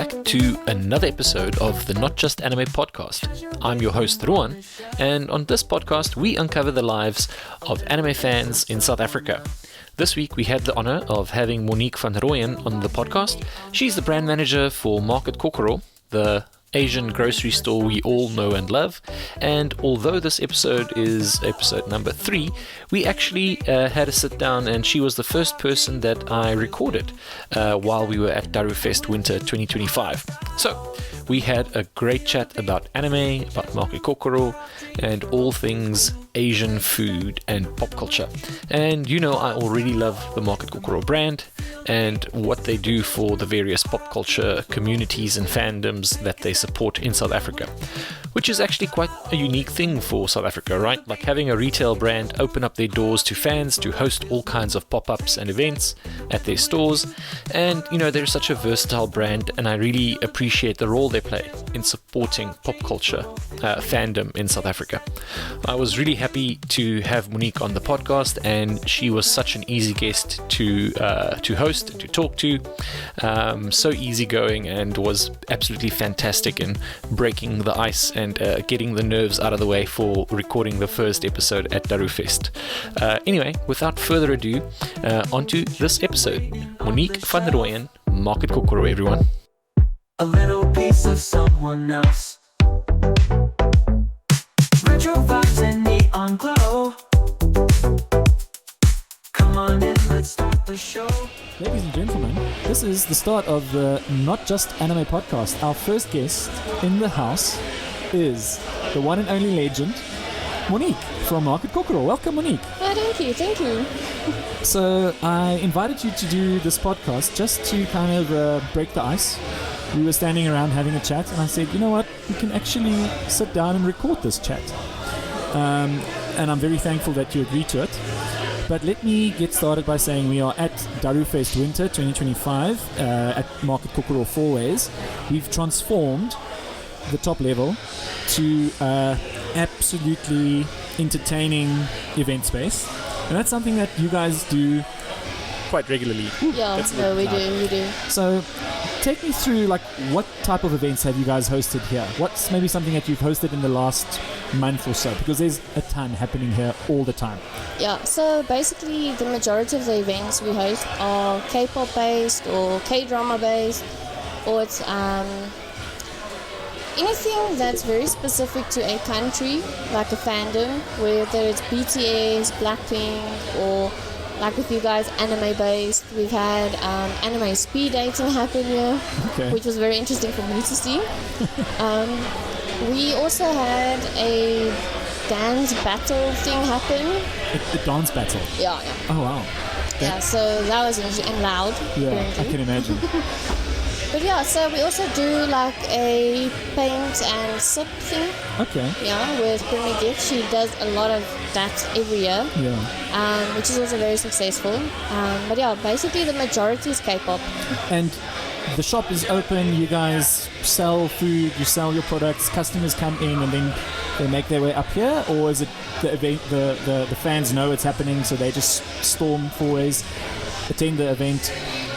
back to another episode of the Not Just Anime podcast. I'm your host, Rooyen, and on this podcast, we uncover the lives of anime fans in South Africa. This week, we had the honor of having Monique van Rooyen on the podcast. She's the brand manager for Market Kokoro, the Asian grocery store we all know and love. And although this episode is episode number 3, we actually had a sit down, and she was the first person that I recorded while we were at Daru Fest Winter 2025. So we had a great chat about anime, about Market Kokoro, and all things Asian food and pop culture. And you know, I already love the Market Kokoro brand and what they do for the various pop culture communities and fandoms that they support in South Africa, which is actually quite a unique thing for South Africa, right? Like having a retail brand open up their doors to fans to host all kinds of pop-ups and events at their stores. And you know, they're such a versatile brand, and I really appreciate the role they play in supporting pop culture fandom in South Africa. I was really happy to have Monique on the podcast, and she was such an easy guest to host and to talk to. So easygoing, and was absolutely fantastic in breaking the ice and getting the nerves out of the way for recording the first episode at Daru Fest. Anyway, without further ado, onto this episode. Monique van Rooyen, Market Kokoro, everyone. A little piece of someone else. Retro vibes and neon glow. Come on in, let's start the show. Ladies and gentlemen, this is the start of the Not Just Anime podcast. Our first guest in the house is the one and only legend, Monique from Market Kokoro. Welcome, Monique. Oh, thank you. So I invited you to do this podcast just to kind of break the ice. We were standing around having a chat, and I said, you know what, we can actually sit down and record this chat. And I'm very thankful that you agreed to it. But let me get started by saying we are at Daru Fest Winter 2025 at Market Kokoro 4 Ways. We've transformed the top level to absolutely entertaining event space. And that's something that you guys do quite regularly. Yeah, no, we do. So take me through, like, what type of events have you guys hosted here? What's maybe something that you've hosted in the last month or so? Because there's a ton happening here all the time. Yeah, so basically the majority of the events we host are K-pop based or K-drama based, or it's anything that's very specific to a country, like a fandom, whether it's BTS, Blackpink, or like with you guys, anime based. We've had anime speed dating happen here, which was very interesting for me to see. We also had a dance battle thing happen. A dance battle? Yeah. Oh, wow. Yeah, so that was interesting and loud. Yeah, apparently. I can imagine. But yeah, so we also do like a paint and sip thing. Okay. Yeah, with Premier Gift. She does a lot of that every year. Yeah. Which is also very successful. But yeah, basically the majority is K-pop. And the shop is open, you guys sell food, you sell your products, customers come in and then they make their way up here? Or is it the event, the fans know it's happening, so they just storm 4 Ways, attend the event?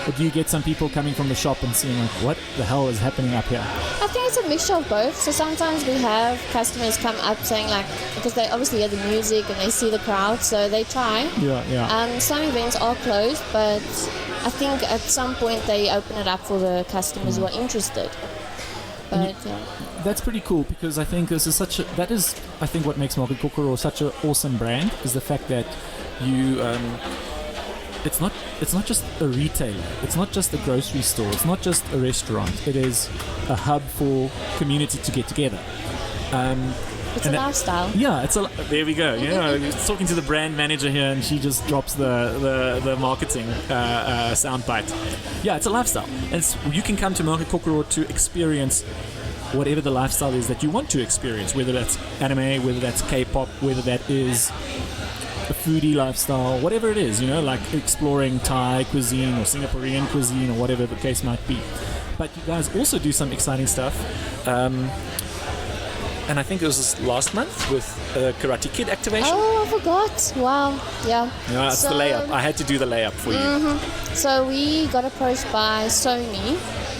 Or do you get some people coming from the shop and seeing, like, what the hell is happening up here? I think it's a mixture of both. So sometimes we have customers come up saying, like, because they obviously hear the music and they see the crowd, so they try. Yeah. Some events are closed, but I think at some point they open it up for the customers who are interested. But that's pretty cool, because I think this is I think what makes Market Kokoro such an awesome brand is the fact that you it's not just a retailer, it's not just a grocery store, it's not just a restaurant, it is a hub for community to get together. it's a lifestyle. Yeah, there we go. Yeah, talking to the brand manager here, and she just drops the marketing soundbite. Yeah, it's a lifestyle. And you can come to Market Kokoro to experience whatever the lifestyle is that you want to experience, whether that's anime, whether that's K-pop, whether that is a foodie lifestyle, whatever it is, like exploring Thai cuisine or Singaporean cuisine or whatever the case might be. But you guys also do some exciting stuff. And I think it was last month with Karate Kid activation. Oh, I forgot. Wow. Yeah. Yeah, it's the layup. I had to do the layup for you. So we got approached by Sony,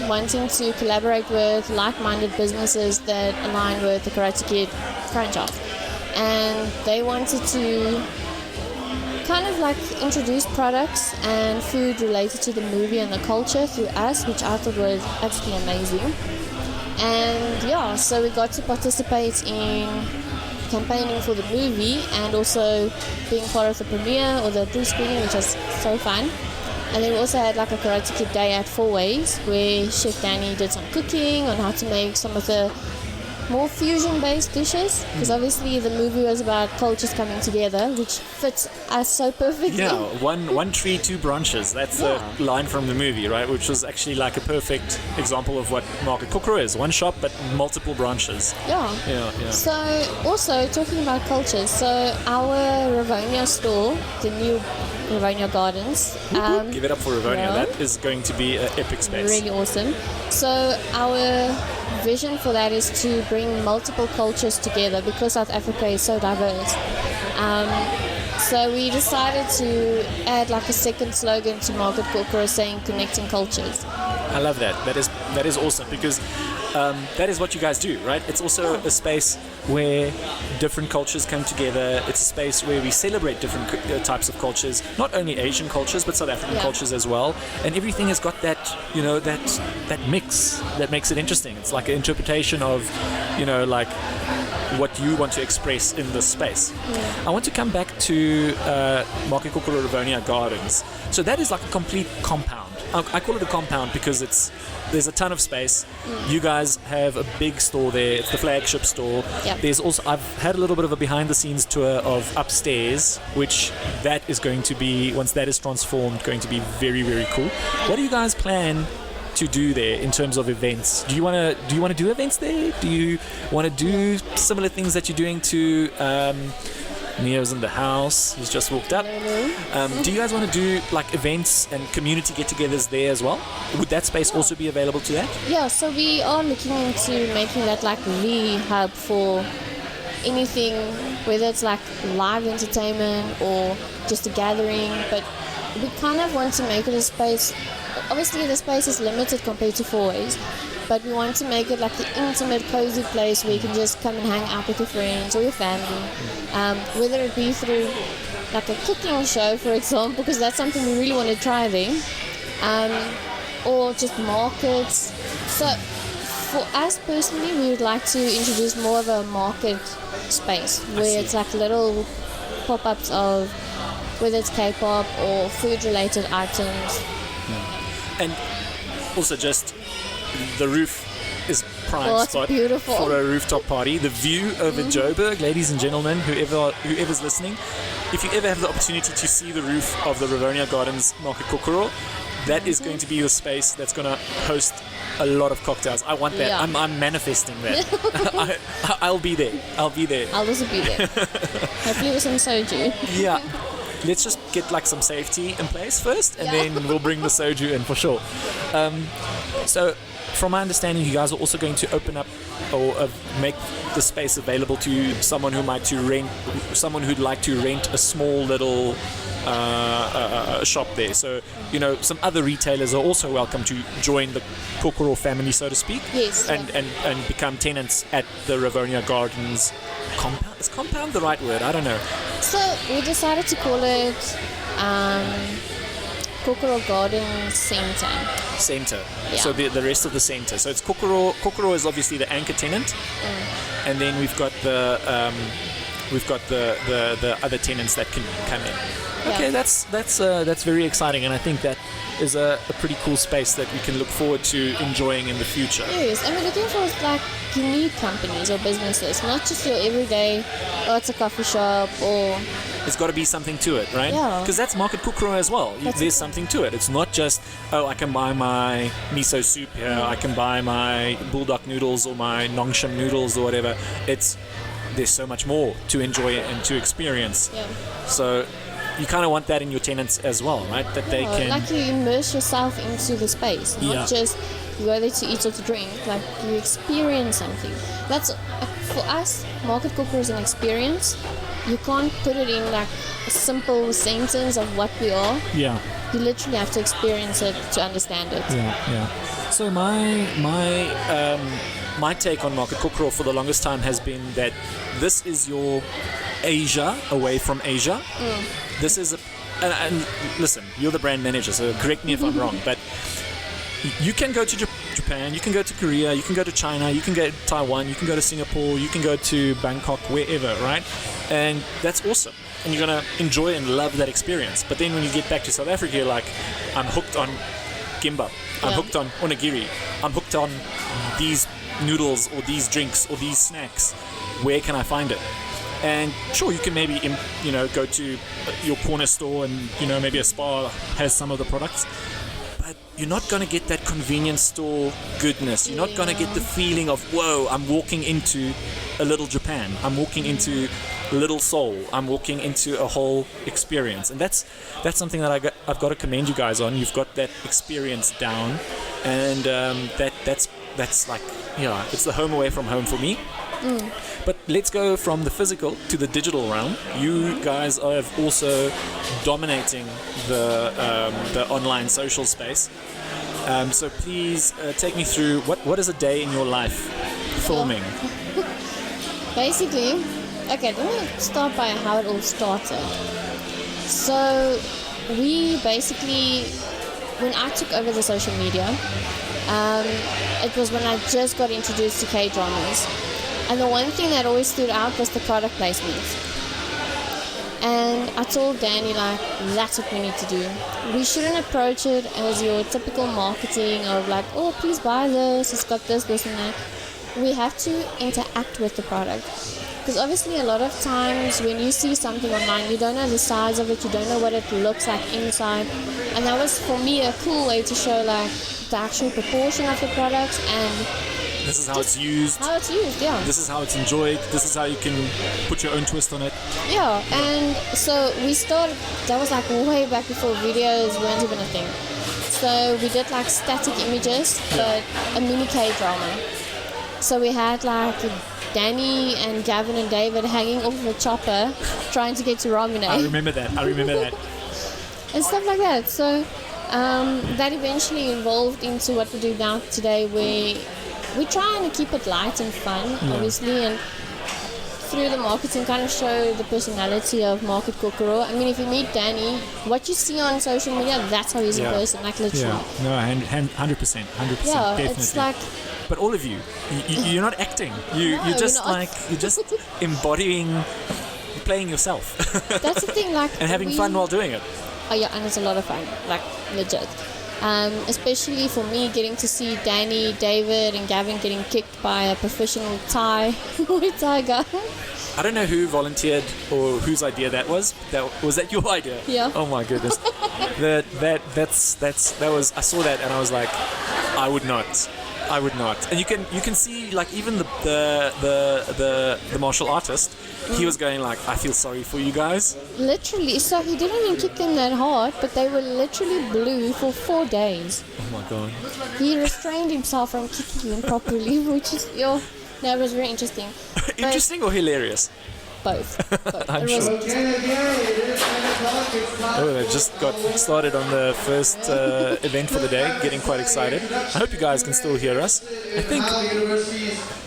wanting to collaborate with like-minded businesses that align with the Karate Kid franchise. And they wanted to kind of like introduce products and food related to the movie and the culture through us, which I thought was absolutely amazing. And yeah, so we got to participate in campaigning for the movie and also being part of the premiere or the pre-screening, which was so fun. And then we also had like a Karate Kid day at Four Ways, where Chef Danny did some cooking on how to make some of the more fusion-based dishes, because obviously the movie was about cultures coming together, which fits us so perfectly. Yeah, one tree, two branches. That's the line from the movie, right? Which was actually like a perfect example of what Market Kokoro is. One shop, but multiple branches. Yeah. So, also, talking about cultures, so our Ravonia store, the new Ravonia Gardens. Give it up for Ravonia. That is going to be an epic space. Really awesome. So, our vision for that is to bring multiple cultures together because South Africa is so diverse. So we decided to add like a second slogan to Market Kokoro saying connecting cultures. I love that. That is awesome because that is what you guys do, right? It's also a space where different cultures come together. It's a space where we celebrate different types of cultures, not only Asian cultures but South African cultures as well. And everything has got that, that mix that makes it interesting. It's like an interpretation of, like what you want to express in this space. I want to come back to Market Kokoro Ravonia Gardens. So that is like a complete compound. I call it a compound because there's a ton of space. You guys have a big store there. It's the flagship store. There's also, I've had a little bit of a behind the scenes tour of upstairs, which that is going to be, once that is transformed, going to be very, very cool. What do you guys plan to do there in terms of events? Do you want to do events there? Do you want to do similar things that you're doing to Neo's in the house? He's just walked up. Do you guys want to do like events and community get-togethers there as well? Would that space also be available to that? Yeah, so we are looking into making that like the hub for anything, whether it's like live entertainment or just a gathering, but we kind of want to make it a space. Obviously the space is limited compared to Four Ways, but we want to make it like the intimate, cozy place where you can just come and hang out with your friends or your family, whether it be through like a cooking show, for example, because that's something we really want to try there, or just markets. So for us personally, we would like to introduce more of a market space where it's like little pop-ups of whether it's K-pop or food-related items. And also just the roof is prime spot beautiful for a rooftop party. The view over Joburg, ladies and gentlemen, whoever's listening, if you ever have the opportunity to see the roof of the Ravonia Gardens Market Kokoro, that is going to be the space that's going to host a lot of cocktails. I want that. Yeah. I'm manifesting that. I'll be there. I'll also be there. Hopefully with some soju. Yeah. Let's just get like some safety in place first, and then we'll bring the soju in for sure. So, from my understanding, you guys are also going to open up or make the space available to someone who'd like to rent a small little shop there. So, some other retailers are also welcome to join the Kokoro family, so to speak. Yes. And become tenants at the Ravonia Gardens compound. Is compound the right word? I don't know. So we decided to call it Kokoro Garden Center. Yeah. So the rest of the center. So it's Kokoro. Kokoro is obviously the anchor tenant, and then we've got the other tenants that can come in. Yeah. Okay, that's very exciting, and I think that is a pretty cool space that we can look forward to enjoying in the future. Yes, and we're looking for like unique companies or businesses, not just your everyday, it's a coffee shop or... It's got to be something to it, right? Yeah. Because that's Market Kokoro as well. There's something to it. It's not just, I can buy my miso soup here, I can buy my bulldog noodles or my nongshim noodles or whatever. There's so much more to enjoy and to experience. Yeah. So you kind of want that in your tenants as well, right? That they can... Like you immerse yourself into the space, not just you go there to eat or to drink, like you experience something. That's, for us, Market Kokoro is an experience. You can't put it in like a simple sentence of what we are. Yeah. You literally have to experience it to understand it. Yeah. So my take on Market Kokoro for the longest time has been that this is your Asia away from Asia. This is and listen, you're the brand manager, so correct me if I'm wrong, but you can go to Japan, you can go to Korea, you can go to China, you can go to Taiwan, you can go to Singapore, you can go to Bangkok, wherever, right? And that's awesome. And you're going to enjoy and love that experience. But then when you get back to South Africa, you're like, I'm hooked on gimbap. I'm hooked on onigiri. I'm hooked on these noodles or these drinks or these snacks. Where can I find it? And sure, you can maybe, go to your corner store and, maybe a Spar has some of the products. But you're not going to get that convenience store goodness. You're not going to get the feeling of, whoa, I'm walking into a little Japan. I'm walking into little Seoul. I'm walking into a whole experience. And that's something that I've got to commend you guys on. You've got that experience down. And that's like, it's the home away from home for me. But let's go from the physical to the digital realm. You guys are also dominating the online social space. So please take me through what is a day in your life filming? Basically, okay, let me start by how it all started. So we basically, when I took over the social media, it was when I just got introduced to K-dramas. And the one thing that always stood out was the product placement. And I told Danny, that's what we need to do. We shouldn't approach it as your typical marketing of oh, please buy this, it's got this, this, and that. We have to interact with the product. Because obviously a lot of times when you see something online, you don't know the size of it, you don't know what it looks like inside. And that was, for me, a cool way to show the actual proportion of the product and this is how it's used. How it's used, yeah. This is how it's enjoyed. This is how you can put your own twist on it. Yeah, and so we started, that was way back before videos weren't even a thing. So we did static images, but a mini K-drama. So we had Danny and Gavin and David hanging off of a chopper trying to get to Ramune. I remember that. And stuff like that. So that eventually evolved into what we do now today, where we try and keep it light and fun, obviously, and through the marketing kind of show the personality of Market Kokoro. I mean, if you meet Danny, what you see on social media, that's how he's in person, literally. Yeah, no, 100%, yeah, definitely. It's but all of you, you're not acting. You're just you're just embodying, playing yourself. That's the thing, and having fun while doing it. Oh yeah, and it's a lot of fun, legit. Especially for me, getting to see Danny, David, and Gavin getting kicked by a professional Thai guy. I don't know who volunteered or whose idea that was. Was that your idea? Yeah. Oh my goodness. that was. I saw that and I was like, I would not. And you can see even the martial artist. He was going I feel sorry for you guys. Literally, so he didn't even kick them that hard, but they were literally blue for 4 days. Oh my god. He restrained himself from kicking them properly, which is that was very interesting. Interesting or hilarious? Both. I'm sure. Oh, I just got started on the first event for the day, getting quite excited. I hope you guys can still hear us. I think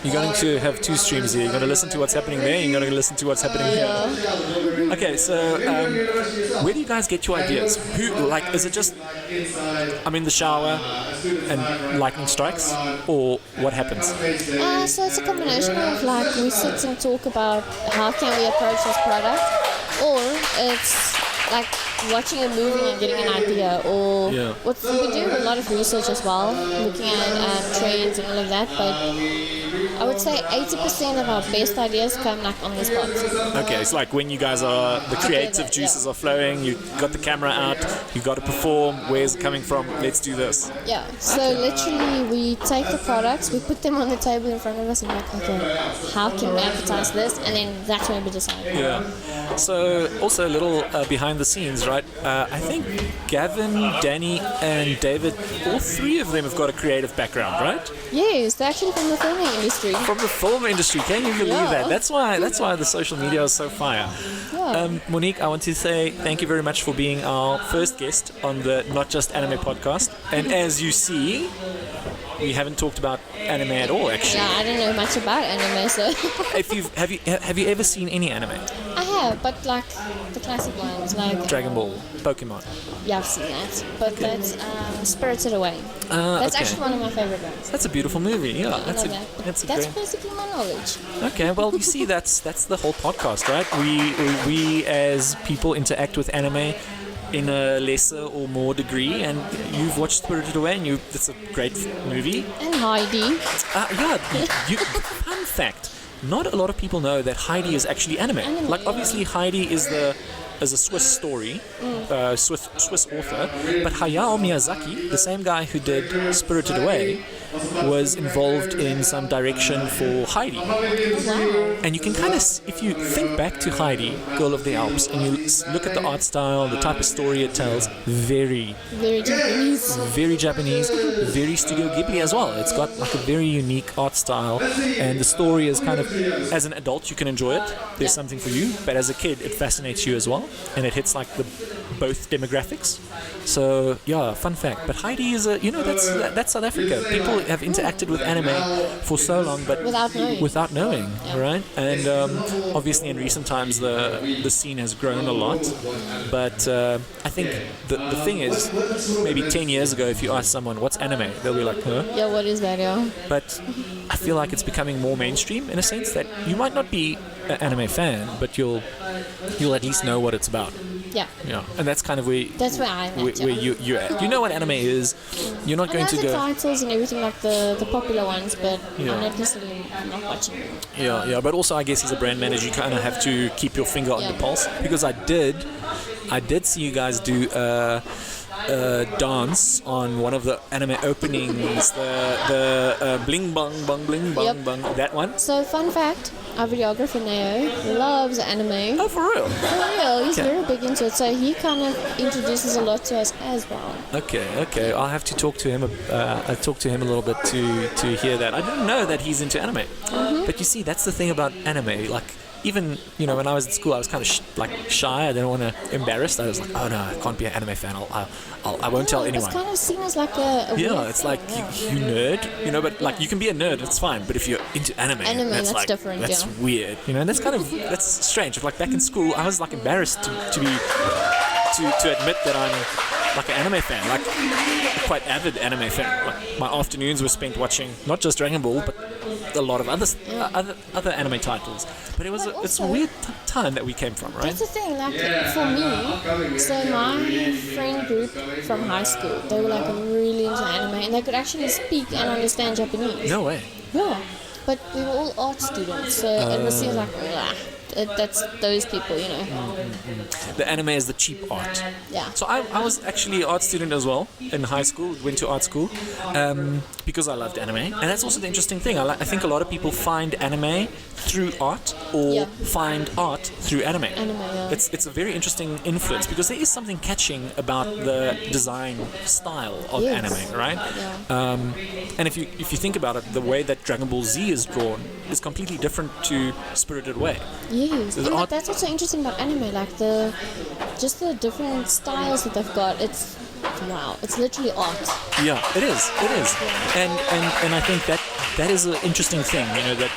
you're going to have 2 streams here. You're going to listen to what's happening there, and you're going to listen to what's happening here. Okay, so where do you guys get your ideas? Is it just I'm in the shower and lightning strikes, or what happens? So it's a combination of we sit and talk about how can we approach this product, or it's watching a movie and getting an idea, or what we do a lot of research as well, looking at trends and all of that, but I would say 80% of our best ideas come on the spot. Okay, it's when you guys are, the creative juices are flowing, you got the camera out, you got to perform, where's it coming from, let's do this. Yeah, so literally we take the products, we put them on the table in front of us and okay, how can we advertise this, and then that's when we decide. Yeah. So also a little behind the scenes, things, right? I think Gavin, Danny, and David, all three of them have got a creative background, right? Yes, they're actually from the filming industry. From the film industry, can you believe Yeah. that? That's why the social media is so fire. Yeah. Monique, I want to say thank you very much for being our first guest on the Not Just Anime podcast. And as you see, we haven't talked about anime at all, actually. Yeah, I don't know much about anime, so Have you ever seen any anime? I have, but like the classic ones, like Dragon Ball, Pokemon. yeah, I've seen that. But that's Spirited Away. That's Okay. actually one of my favorite ones. That's a beautiful movie. Yeah, I that's love a that. But that's a that's great. basically my knowledge. Okay, well, you see, that's the whole podcast, right? We as people interact with anime in a lesser or more degree, and you've watched Spirited Away, and it's a great movie. And Heidi. Fun fact: not a lot of people know that Heidi is actually anime. Like, obviously, Heidi is a Swiss story, Swiss author, but Hayao Miyazaki, the same guy who did Spirited Away, was involved in some direction for Heidi. Wow. And you can kind of, if you think back to Heidi, Girl of the Alps, and you look at the art style, the type of story it tells, very Very Japanese. Japanese, very Studio Ghibli as well. It's got like a very unique art style, and the story is kind of, as an adult, you can enjoy it. There's something for you, but as a kid, it fascinates you as well, and it hits like both demographics. So yeah, fun fact. But Heidi is that's South Africa. People have interacted with anime for so long, but Without knowing. Yeah. right? And obviously, in recent times, the scene has grown a lot. But I think the thing is, maybe 10 years ago, if you ask someone what's anime, they'll be like, huh? Yeah, what is that, yeah? But I feel like it's becoming more mainstream in a sense that you might not be an anime fan, but you'll at least know what it's about. Yeah. Yeah, and that's kind of That's where I'm at. where you're at. You know what anime is. You're not I going know to the go. titles and everything, like the popular ones, but Yeah. I'm not necessarily not watching them. Yeah, but also I guess as a brand manager, you kind of have to keep your finger on the Yeah. pulse, because I did see you guys do a dance on one of the anime openings, the bling bang bang bling bang Yep. bang, that one. So, fun fact, our videographer Neo loves anime. Oh, for real? For real, he's Okay. very big into it, so he kind of introduces a lot to us as well. Okay. I'll have to talk to him. I'll talk to him a little bit to hear that. I didn't know that he's into anime. But you see, that's the thing about anime. Like, even when I was at school, I was kind of shy. I didn't want to embarrass. I was like, oh no, I can't be an anime fan. I won't tell anyone. It's kind of seen as like a Yeah, weird it's thing, like you nerd, but like you can be a nerd, it's fine. But if you're into anime, that's like different, that's yeah. weird, and that's strange. Like back in school, I was like embarrassed to admit that I'm like an anime fan, like a quite avid anime fan. Like my afternoons were spent watching not just Dragon Ball, but a lot of other anime titles. But it's a also- weird time that we came from, right? That's the thing, like for me, so my friend group from high school, they were like really into anime and they could actually speak and understand Japanese. No way. Yeah, but we were all art students, so it was seems like, that's those people, The anime is the cheap art. Yeah. So I was actually an art student as well in high school, went to art school, because I loved anime. And that's also the interesting thing. I think a lot of people find anime through art or Yeah. find art through anime. Yeah. It's a very interesting influence because there is something catching about the design style of Yes. anime, right? Yeah. And if you think about it, the way that Dragon Ball Z is drawn is completely different to Spirited Away. Yes, There's and art- that's what's so interesting about anime, like the different styles that they've got. It's wow, it's literally art. Yeah, it is, and I think that is an interesting thing, that,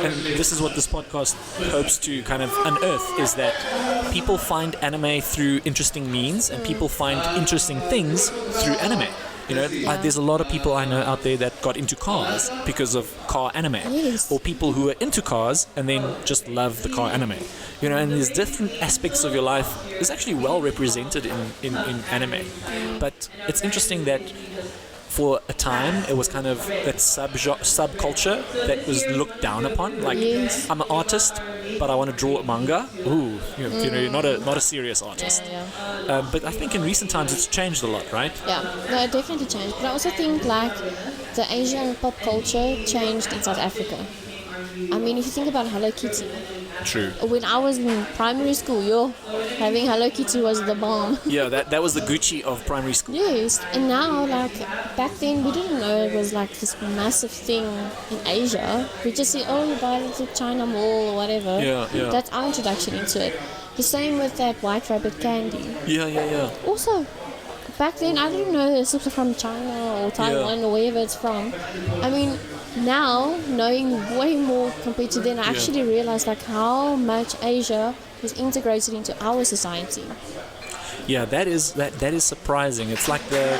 and this is what this podcast hopes to kind of unearth, is that people find anime through interesting means, and people find interesting things through anime. Like there's a lot of people I know out there that got into cars because of car anime, Yes. or people who are into cars and then just love the car anime. And there's different aspects of your life is actually well represented in anime. But it's interesting that for a time it was kind of that subculture that was looked down upon. Like, Yes. I'm an artist, but I want to draw a manga. Ooh, not a serious artist. Yeah. But I think in recent times it's changed a lot, right? Yeah, no, it definitely changed. But I also think like the Asian pop culture changed in South Africa. I mean, if you think about Hello Kitty, True. when I was in primary school, having Hello Kitty was the bomb. Yeah, that was the Gucci of primary school. Yes, and now, like, back then we didn't know it was like this massive thing in Asia. We just see, oh, you buy it at China Mall or whatever. Yeah. That's our introduction into it. The same with that White Rabbit candy. Yeah. Also, back then I didn't know this was from China or Taiwan or wherever it's from. I mean, now, knowing way more compared to then, I actually realized like how much Asia was integrated into our society. Yeah, that is surprising. It's like the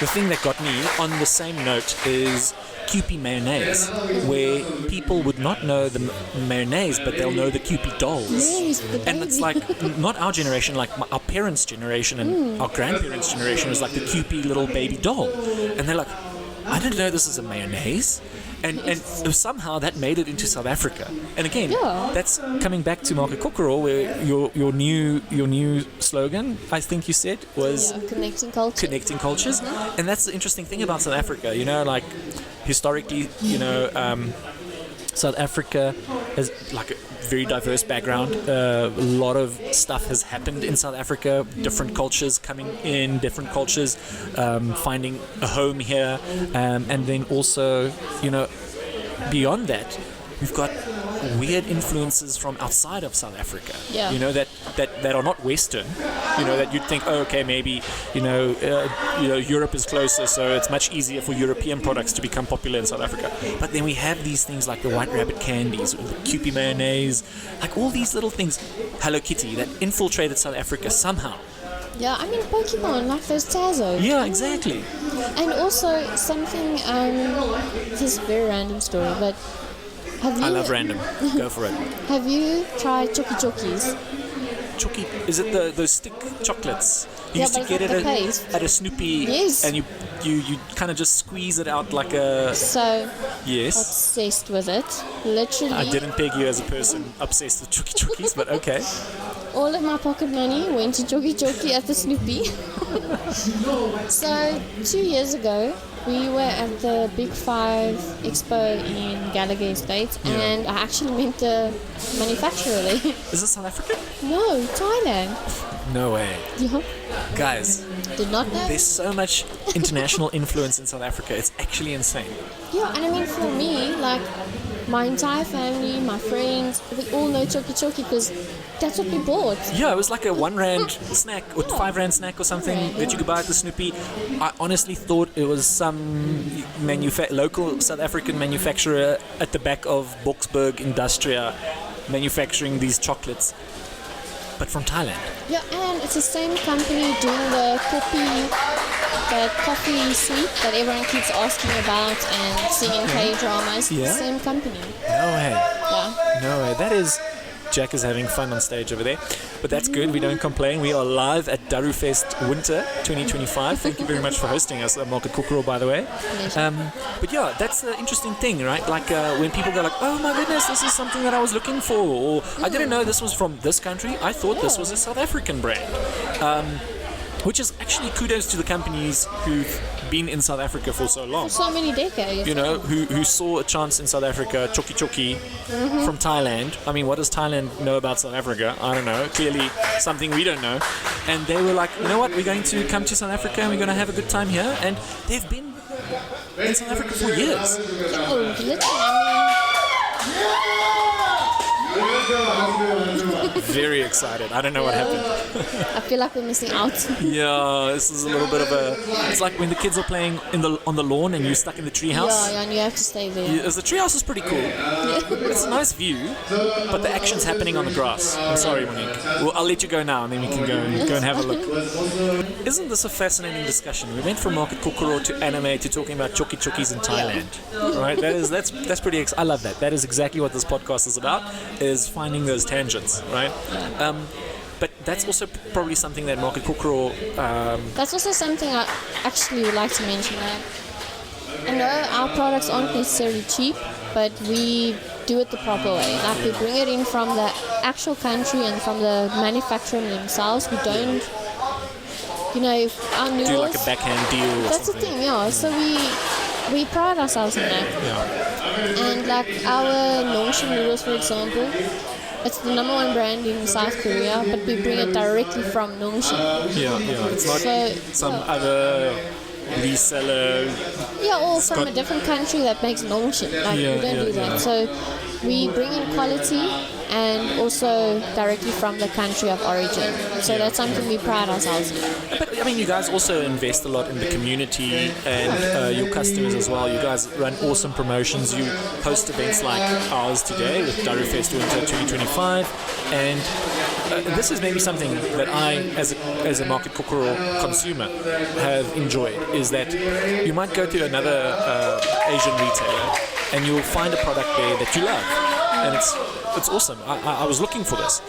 thing that got me on the same note is Kewpie mayonnaise, where people would not know the mayonnaise, but they'll know the Kewpie dolls. Yes, the And it's like not our generation, like our parents' generation and our grandparents' generation was like the Kewpie little baby doll, and they're like, I didn't know this is a mayonnaise. And somehow that made it into South Africa. And again, that's coming back to Market Kokoro, where your new slogan, I think you said, was connecting culture. Connecting cultures. And that's the interesting thing about South Africa. You know, like historically, South Africa has like a very diverse background. A lot of stuff has happened in South Africa. Different cultures coming in, different cultures finding a home here, and then also, beyond that, we've got weird influences from outside of South Africa. Yeah. That are not Western. That you'd think, oh, okay, maybe Europe is closer, so it's much easier for European products to become popular in South Africa. But then we have these things like the White Rabbit candies, or the Kewpie mayonnaise, like all these little things, Hello Kitty, that infiltrated South Africa somehow. Yeah, I mean Pokemon, like those Tazos. Yeah, exactly. And also something, this is a very random story, but have you... I love random. Go for it. Have you tried Choki Chokis? Choki, is it those stick chocolates? You Yeah, used to but get it's it like the paste. at a Snoopy, Yes. and you kind of just squeeze it out like a... So Yes. obsessed with it. Literally. I didn't peg you as a person obsessed with Choki Chokis, but okay. All of my pocket money went to Choki Choki at the Snoopy. So 2 years ago, we were at the Big 5 Expo in Gallagher Estates, and I actually met the manufacturer there. Is this South Africa? No, Thailand. No way. Yeah. Guys, Did not know. there's so much international influence in South Africa. It's actually insane. Yeah, and I mean for me, like my entire family, my friends, we all know Choki Choki because that's what we bought. Yeah, it was like a R1 snack or R5 snack or something that you could buy at the Snoopy. I honestly thought it was some local South African manufacturer at the back of Boksburg Industria manufacturing these chocolates, but from Thailand. Yeah, and it's the same company doing the coffee sweet that everyone keeps asking about and singing K-dramas. Yeah? Same company. No way. Yeah. No way. That is... Jack is having fun on stage over there, but that's good. We don't complain. We are live at Daru Fest Winter 2025. Thank you very much for hosting us at Market Kokoro, by the way. But yeah, that's the interesting thing, right? Like when people go like, oh my goodness, this is something that I was looking for, or I didn't know this was from this country. I thought this was a South African brand. Which is actually kudos to the companies who've been in South Africa for so long. So many decades. Who saw a chance in South Africa, Choki Choki, from Thailand. I mean, what does Thailand know about South Africa? I don't know. Clearly something we don't know. And they were like, you know what, we're going to come to South Africa and we're going to have a good time here. And they've been in South Africa for years. Oh, literally, Very excited. I don't know what happened. I feel like we're missing out. Yeah, this is a little bit of a... It's like when the kids are playing on the lawn and you're stuck in the treehouse. Yeah, and you have to stay there. The treehouse is pretty cool. It's a nice view, but the action's happening on the grass. I'm sorry, Monique. Well, I'll let you go now, and then we can go and have a look. Isn't this a fascinating discussion? We went from Market Kokoro to anime to talking about Choki Chokis in Thailand. Right? That's pretty. I love that. That is exactly what this podcast is about. Is finding those tangents, right? But that's also probably something that Market Kokoro... That's also something I actually would like to mention. I know our products aren't necessarily cheap, but we do it the proper way. Like we bring it in from the actual country and from the manufacturer themselves. We don't, if our noodles... Do like a backhand deal or That's something. the thing, yeah. So we pride ourselves in that. Yeah. And like our Nongshim noodles, for example, it's the number one brand in South Korea, but we bring it directly from Nongshim. Yeah. It's not So, some other reseller. Yeah, or from a different country that makes Nongshim. Like, we don't do that. So we bring in quality and also directly from the country of origin. So that's something we pride ourselves in. But I mean, you guys also invest a lot in the community and your customers as well. You guys run awesome promotions. You host events like ours today with Daru Fest Winter 2025, and this is maybe something that I, as a market Kokoro consumer, have enjoyed. Is that you might go to another Asian retailer and you'll find a product there that you love, and it's awesome. I was looking for this.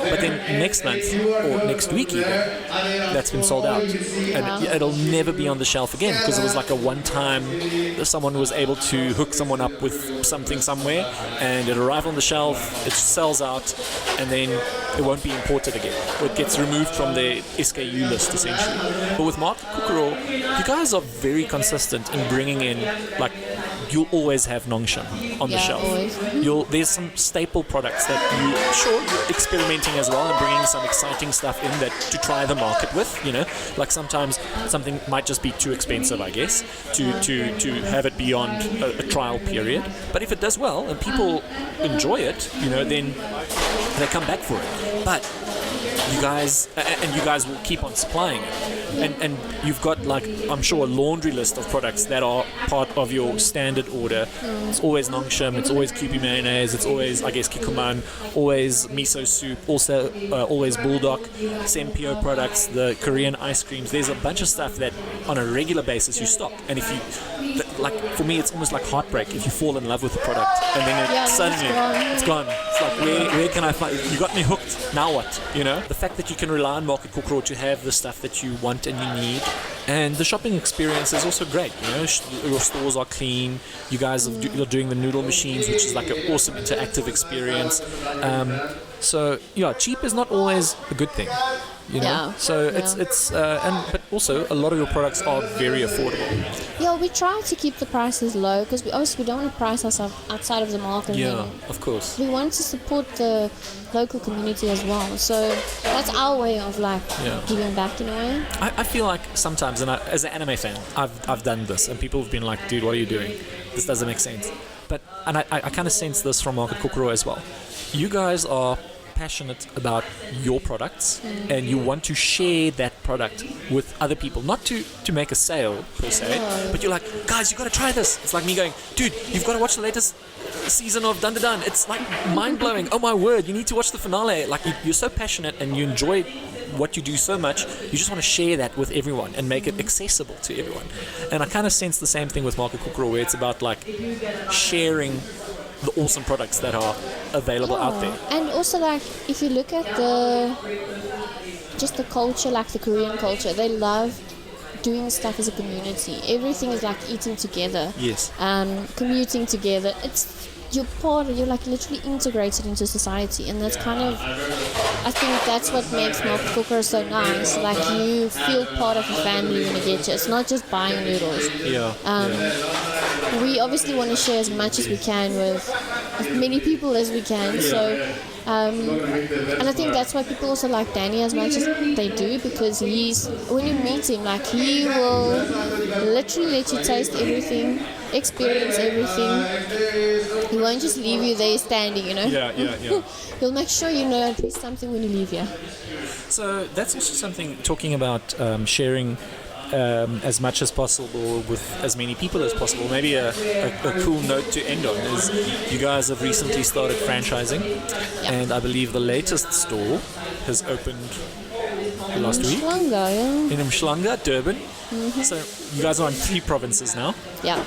But then next month or next week even, that's been sold out, and it'll never be on the shelf again because it was like a one-time. Someone was able to hook someone up with something somewhere, and it arrived on the shelf. It sells out, and then it won't be imported again. Or it gets removed from the SKU list essentially. But with Market Kokoro, you guys are very consistent in bringing in like. You'll always have Nongshim on the shelf. There's some staple products that you're experimenting as well and bringing some exciting stuff in that to try the market with. Like sometimes something might just be too expensive, I guess, to have it beyond a trial period. But if it does well and people enjoy it, then they come back for it. But you guys will keep on supplying it. And you've got, like, I'm sure, a laundry list of products that are part of your standard order. It's always Nongshim, it's always Kewpie mayonnaise, it's always, I guess, kikuman, always miso soup, also always bulldog, Sempio products, the Korean ice creams. There's a bunch of stuff that on a regular basis you stock. And if you, like, for me, it's almost like heartbreak if you fall in love with the product and then suddenly it's gone. It's like, where can I find? You got me hooked. Now what? The fact that you can rely on Market Kokoro to have the stuff that you want and you need, and the shopping experience is also great. Your stores are clean. You guys you're doing the noodle machines, which is like an awesome interactive experience. So cheap is not always a good thing. But also a lot of your products are very affordable. Yeah, we try to keep the prices low because we don't want to price ourselves outside of the market. Yeah, of course. We want to support the local community as well. So that's our way of giving back in a way. I feel like sometimes, and as an anime fan, I've done this, and people have been like, "Dude, what are you doing? This doesn't make sense." And I kind of sense this from Market Kokoro as well. You guys are passionate about your products and you want to share that product with other people, not to make a sale per se, but you're like, guys, you got to try this. It's like me going, dude, you've got to watch the latest season of Dun Dun Dun. It's like mind-blowing. Oh my word, you need to watch the finale. Like you're so passionate and you enjoy what you do so much, you just want to share that with everyone and make it accessible to everyone. And I kind of sense the same thing with Market Kokoro, where it's about like sharing the awesome products that are available out there. And also, like, if you look at the culture, like the Korean culture, they love doing stuff as a community. Everything is like eating together. Yes. Commuting together. You're like literally integrated into society, and that's kind of, I think that's what makes Market Kokoro so nice. Like you feel part of a family when you get it. It's not just buying noodles. We obviously want to share as much as we can with as many people as we can. So, and I think that's why people also like Danny as much as they do, because when you meet him, like he will literally let you taste everything, experience everything. He won't just leave you there standing, Yeah. He'll make sure you know at least something when you leave here. So that's also something, talking about sharing as much as possible with as many people as possible. Maybe a cool note to end on is you guys have recently started franchising, and I believe the latest store has opened last week in Umhlanga, Durban. So you guys are in 3 provinces now. Yeah.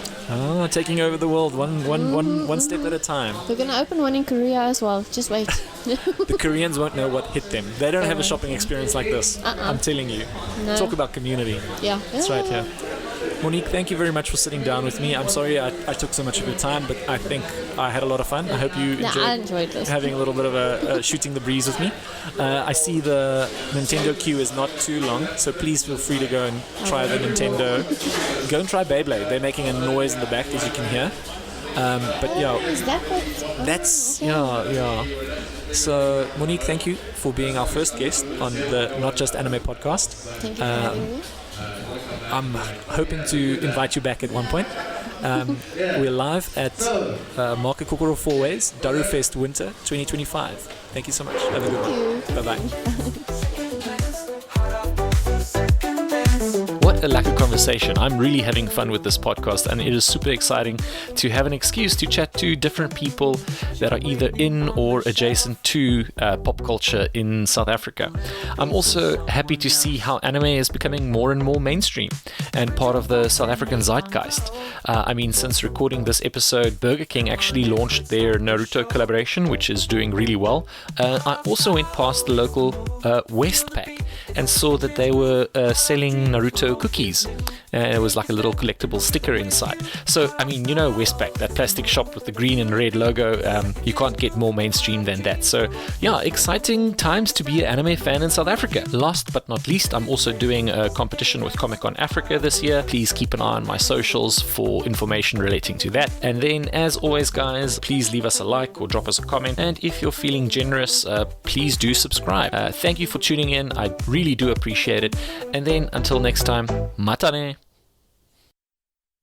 Taking over the world one step at a time. We're gonna open one in Korea as well. Just wait. The Koreans won't know what hit them. They don't have a shopping experience like this. I'm telling you. No. Talk about community. Yeah. That's right, yeah. Monique, thank you very much for sitting down with me. I'm sorry I took so much of your time, but I think I had a lot of fun. I hope you I enjoyed this. having a little bit of a shooting the breeze with me. I see the Nintendo queue is not too long, so please feel free to go and try the Nintendo. Go and try Beyblade. They're making a noise in the back, as you can hear. But yeah, Is that what? that's yeah. So Monique, thank you for being our first guest on the Not Just Anime podcast. Thank you for having me. I'm hoping to invite you back at one point. We're live at Market Kokoro 4 Ways, Daru Fest Winter 2025. Thank you so much. Have a good one. Bye-bye. What a lack of conversation. I'm really having fun with this podcast, and it is super exciting to have an excuse to chat to different people that are either in or adjacent to pop culture in South Africa. I'm also happy to see how anime is becoming more and more mainstream and part of the South African zeitgeist. Since recording this episode, Burger King actually launched their Naruto collaboration, which is doing really well. I also went past the local Westpac and saw that they were selling Naruto cookies. It was like a little collectible sticker inside. So, Westpac, that plastic shop with the green and red logo, you can't get more mainstream than that. So, yeah, exciting times to be an anime fan in South Africa. Last but not least, I'm also doing a competition with Comic-Con Africa this year. Please keep an eye on my socials for information relating to that. And then, as always, guys, please leave us a like or drop us a comment. And if you're feeling generous, please do subscribe. Thank you for tuning in. I really do appreciate it. And then, until next time, matane!